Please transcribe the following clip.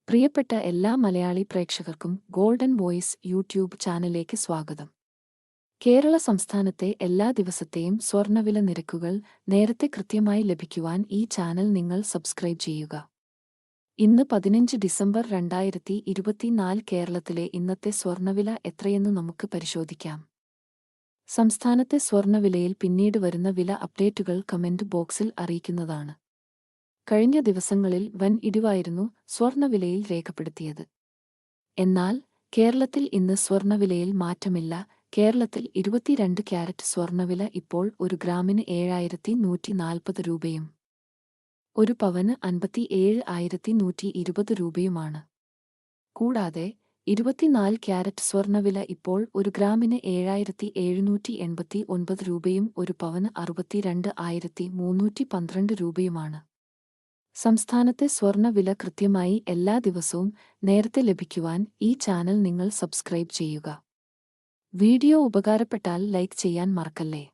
പ്രിയപ്പെട്ട എല്ലാ മലയാളി പ്രേക്ഷകർക്കും ഗോൾഡൻ വോയിസ് യൂട്യൂബ് ചാനലിലേക്ക് സ്വാഗതം. കേരള സംസ്ഥാനത്തെ എല്ലാ ദിവസത്തെയും സ്വർണ്ണവില നിരക്കുകൾ നേരത്തെ കൃത്യമായി ലഭിക്കുവാൻ ഈ ചാനൽ നിങ്ങൾ സബ്സ്ക്രൈബ് ചെയ്യുക. ഇന്ന് 15 ഡിസംബർ 2024 കേരളത്തിലെ ഇന്നത്തെ സ്വർണ്ണവില എത്രയെന്ന് നമുക്ക് പരിശോധിക്കാം. സംസ്ഥാനത്തെ സ്വർണ്ണവിലയിൽ പിന്നീട് വരുന്ന വില അപ്ഡേറ്റുകൾ കമന്റ് ബോക്സിൽ അറിയിക്കുന്നതാണ്. കഴിഞ്ഞ ദിവസങ്ങളിൽ വൻ ഇടിവായിരുന്നു സ്വർണ്ണവിലയിൽ രേഖപ്പെടുത്തിയത്. എന്നാൽ കേരളത്തിൽ ഇന്ന് സ്വർണ്ണവിലയിൽ മാറ്റമില്ല. കേരളത്തിൽ 22 ക്യാരറ്റ് സ്വർണ്ണവില ഇപ്പോൾ ഒരു ഗ്രാമിന് 7,140 രൂപയും ഒരു പവന് 57,120 രൂപയുമാണ്. കൂടാതെ 24 ക്യാരറ്റ് സ്വർണ്ണവില ഇപ്പോൾ ഒരു ഗ്രാമിന് 7,789 രൂപയും ഒരു പവന് 62,312 രൂപയുമാണ്. സംസ്ഥാനത്തെ സ്വർണ്ണവില കൃത്യമായി എല്ലാ ദിവസവും നേരത്തെ ലഭിക്കുവാൻ ഈ ചാനൽ നിങ്ങൾ സബ്സ്ക്രൈബ് ചെയ്യുക. വീഡിയോ ഉപകാരപ്പെട്ടാൽ ലൈക്ക് ചെയ്യാൻ മറക്കല്ലേ.